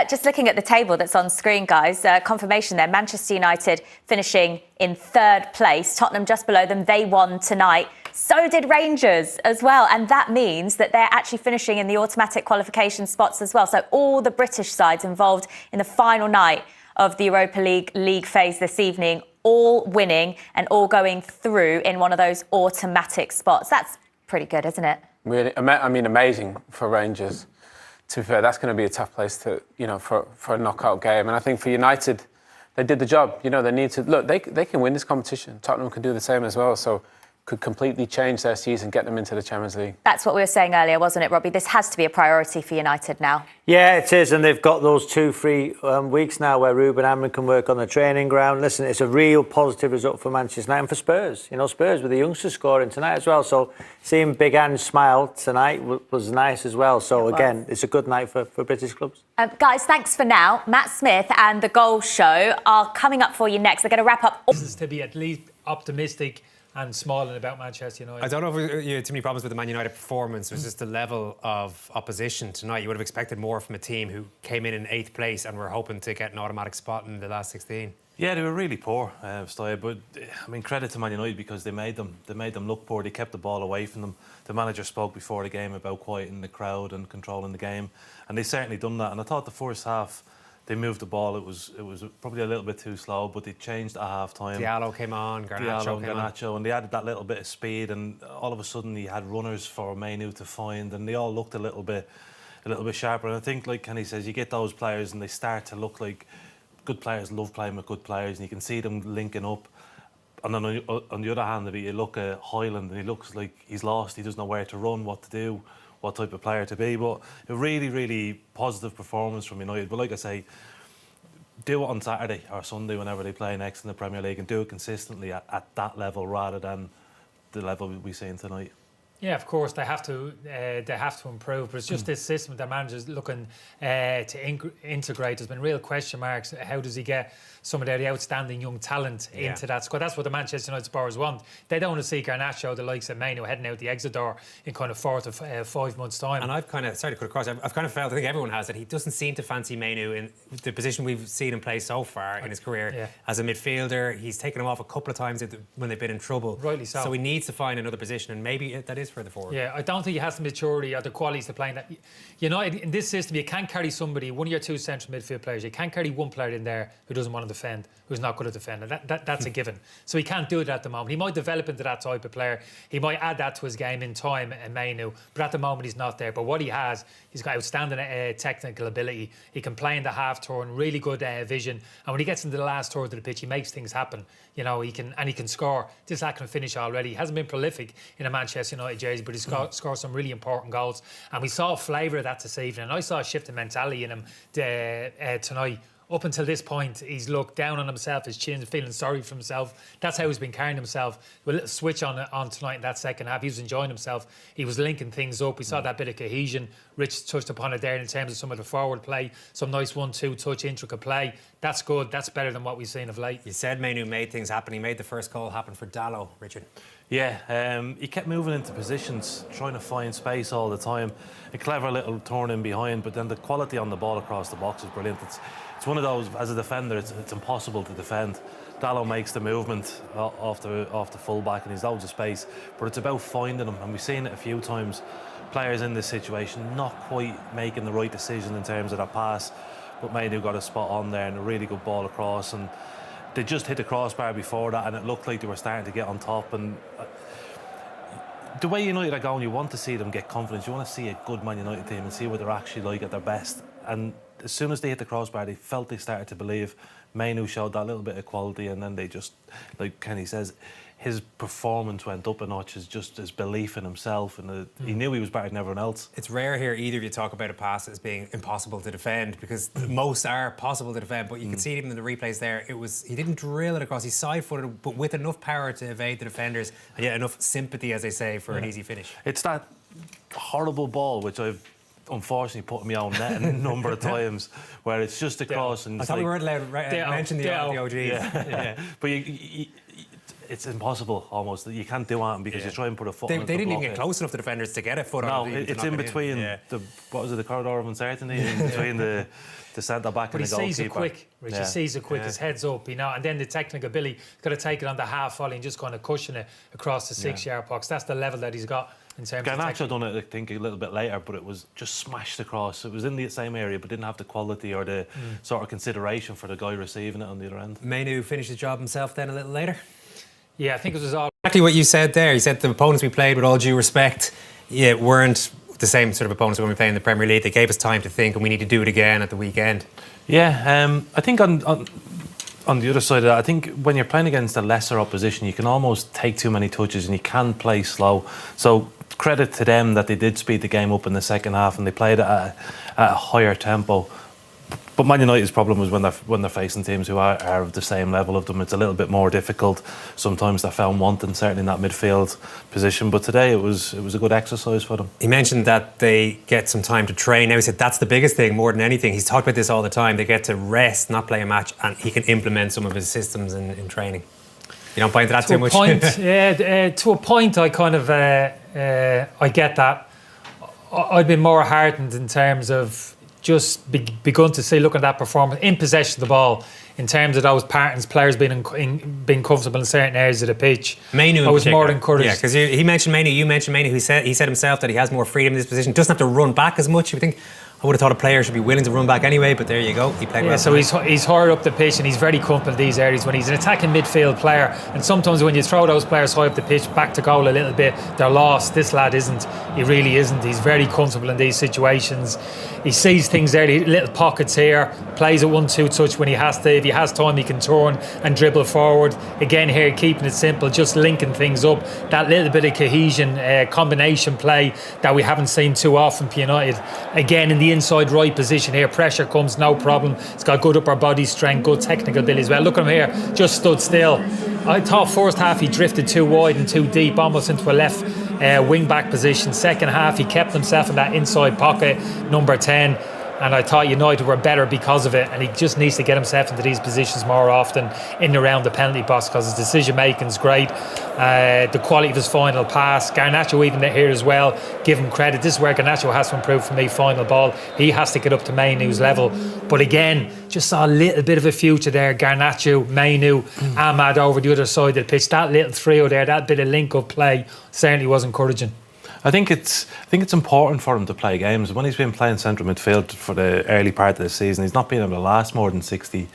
just looking at the table that's on screen, guys, confirmation there. Manchester United finishing in 3rd place. Tottenham just below them. They won tonight. So did Rangers as well. And that means that they're actually finishing in the automatic qualification spots as well. So all the British sides involved in the final night of the Europa League phase this evening, all winning and all going through in one of those automatic spots. That's pretty good, isn't it? Really, I mean, amazing for Rangers. To be fair, that's going to be a tough place to, for a knockout game. And I think for United, they did the job. They need to look. They can win this competition. Tottenham can do the same as well. So could completely change their season, get them into the Champions League. That's what we were saying earlier, wasn't it, Robbie? This has to be a priority for United now. Yeah, it is, and they've got those 2 free weeks now where Ruben Amorim can work on the training ground. Listen, it's a real positive result for Manchester United and for Spurs. Spurs with the youngsters scoring tonight as well. So seeing Big Ange smile tonight was nice as well. So again, it's a good night for British clubs. Guys, thanks for now. Matt Smith and the Goal Show are coming up for you next. They're going to wrap up. This is to be at least optimistic and smiling about Manchester United. I don't know if you had too many problems with the Man United performance. It was just the level of opposition tonight. You would have expected more from a team who came in 8th place and were hoping to get an automatic spot in the last 16. Yeah, they were really poor, Steve, but I mean, credit to Man United because they made them look poor. They kept the ball away from them. The manager spoke before the game about quieting the crowd and controlling the game, and they certainly done that. And I thought the first half, they moved the ball. It was probably a little bit too slow, but they changed at half time. Diallo came on, Garnacho, and they added that little bit of speed. And all of a sudden, he had runners for Mainoo to find, and they all looked a little bit sharper. And I think, like Kenny says, you get those players, and they start to look like good players. Love playing with good players, and you can see them linking up. And then on the other hand of it, you look at Highland, and he looks like he's lost. He doesn't know where to run, what to do, what type of player to be. But a really, really positive performance from United. But like I say, do it on Saturday or Sunday whenever they play next in the Premier League, and do it consistently at that level rather than the level we've seen tonight. Yeah, of course they have to improve, but it's just this system that manager's looking to integrate. There's been real question marks. How does he get some of the outstanding young talent into that squad? That's what the Manchester United supporters want. They don't want to see Garnacho, the likes of Mainoo, heading out the exit door in kind of 4 to 5 months' time. And I've kind of, sorry to cut across, I've kind of felt, I think everyone has, that he doesn't seem to fancy Mainoo in the position we've seen him play so far in his career. As a midfielder, he's taken him off a couple of times when they've been in trouble. Rightly so. So he needs to find another position, and maybe that is further forward. Yeah, I don't think he has the maturity or the qualities to play in that. United, in this system, you can't carry somebody, one of your 2 central midfield players, you can't carry one player in there who doesn't want to defend, who's not good at defending. That's a given. So he can't do it at the moment. He might develop into that type of player. He might add that to his game in time, Mainoo, but at the moment he's not there. But what he has, he's got outstanding technical ability. He can play in the half turn, really good vision, and when he gets into the last third of the pitch, he makes things happen. He can score. This lad can finish already. He hasn't been prolific in a Manchester United jersey, but he's scored some really important goals. And we saw a flavour of that this evening. And I saw a shift in mentality in him tonight. Up until this point, he's looked down on himself, his chin, feeling sorry for himself. That's how he's been carrying himself. With a little switch on tonight in that second half, he was enjoying himself. He was linking things up. We saw that bit of cohesion. Rich touched upon it there in terms of some of the forward play, some nice 1-2 touch, intricate play. That's good. That's better than what we've seen of late. You said Mainoo made things happen. He made the first goal happen for Diallo, Richard. Yeah, he kept moving into positions, trying to find space all the time. A clever little turn in behind, but then the quality on the ball across the box is brilliant. It's one of those, as a defender, it's impossible to defend. Diallo makes the movement off the full-back and he's loads of space, but it's about finding him, and we've seen it a few times. Players in this situation not quite making the right decision in terms of their pass, but Mainoo got a spot on there and a really good ball across, and they just hit the crossbar before that, and it looked like they were starting to get on top. And the way United are going, you want to see them get confidence. You want to see a good Man United team and see what they're actually like at their best. And as soon as they hit the crossbar, they felt they started to believe. Mainoo showed that little bit of quality, and then they just, like Kenny says, his performance went up a notch. Just his belief in himself, and he knew he was better than everyone else. It's rare here either of you talk about a pass as being impossible to defend, because most are possible to defend, but you can see it even in the replays there. He didn't drill it across. He side-footed, but with enough power to evade the defenders, and yet enough sympathy, as they say, for an easy finish. It's that horrible ball which I've unfortunately put in my own net a number of times, where it's just across. And I thought we weren't allowed to mention the OG. But it's impossible almost. You can't do anything because you try and put a foot on it. They to didn't even block get it. close enough to defenders to get a foot No, on it. it's in between the corridor of uncertainty, in between the centre back But and he the goalkeeper. sees it quick, Rich. He sees it quick, his head's up, and then the technical ability, got to take it on the half volley and just kind of cushion it across the 6-yard box. That's the level that he's got in terms of Garnacho done it, I think, a little bit later, but it was just smashed across. It was in the same area, but didn't have the quality or the sort of consideration for the guy receiving it on the other end. Mainoo finished the job himself then a little later. Yeah, I think it was all... Exactly what you said there. You said the opponents we played, with all due respect, weren't the same sort of opponents when we played in the Premier League. They gave us time to think, and we need to do it again at the weekend. Yeah, I think on the other side of that, I think when you're playing against a lesser opposition, you can almost take too many touches and you can play slow. So credit to them that they did speed the game up in the second half and they played at a higher tempo. But Man United's problem was when they're facing teams who are of the same level of them, it's a little bit more difficult. Sometimes they're found wanting, certainly in that midfield position. But today it was a good exercise for them. He mentioned that they get some time to train. Now he said that's the biggest thing more than anything. He's talked about this all the time. They get to rest, not play a match, and he can implement some of his systems in training. You don't point to that too much. To a point, I kind of I get that. I'd been more heartened in terms of just begun to see, looking at that performance in possession of the ball, in terms of those patterns, players being comfortable in certain areas of the pitch. Mainoo, I was more encouraged. Yeah, because he mentioned Mainoo, you mentioned Mainoo. He said himself that he has more freedom in this position. Doesn't have to run back as much. You would think. I would have thought a player should be willing to run back anyway, but there you go. He played well. So he's higher up the pitch and he's very comfortable in these areas when he's an attacking midfield player. And sometimes when you throw those players high up the pitch, back to goal a little bit, they're lost. This lad isn't. He really isn't. He's very comfortable in these situations. He sees things early, little pockets here, plays a 1-2 touch when he has to. If he has time, he can turn and dribble forward. Again here, keeping it simple, just linking things up. That little bit of cohesion, combination play that we haven't seen too often for United. Again, in the inside right position here, pressure comes, no problem. He's got good upper body strength, good technical ability as well. Look at him here, just stood still. I thought first half he drifted too wide and too deep, almost into a left wing back position. Second half he kept himself in that inside pocket, number 10. And I thought United were better because of it, and he just needs to get himself into these positions more often in and around the penalty box, because his decision making is great. The quality of his final pass, Garnacho even here as well, give him credit. This is where Garnacho has to improve for me, final ball. He has to get up to Mainoo's level. But again, just saw a little bit of a future there. Garnacho, Mainoo, Ahmad over the other side of the pitch. That little trio there, that bit of link-up play certainly was encouraging. I think it's important for him to play games. When he's been playing central midfield for the early part of the season, he's not been able to last more than 60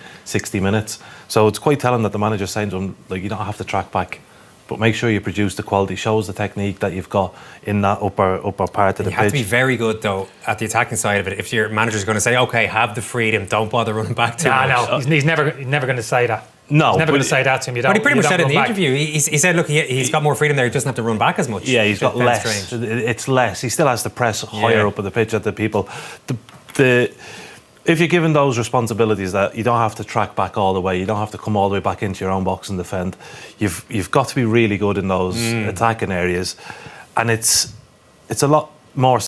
minutes. So it's quite telling that the manager's saying to him, like, you don't have to track back, but make sure you produce the quality, shows the technique that you've got in that upper part of the pitch. You have to be very good, though, at the attacking side of it. If your manager's going to say, OK, have the freedom, don't bother running back too much. No, he's never going to say that. No, he's never going to say that to him. But he pretty much said in the interview. He said, look, he's got more freedom there. He doesn't have to run back as much. Yeah, he's got less. It's less. He still has to press higher up on the pitch at the people. If you're given those responsibilities, that you don't have to track back all the way, you don't have to come all the way back into your own box and defend. You've got to be really good in those attacking areas, and it's a lot more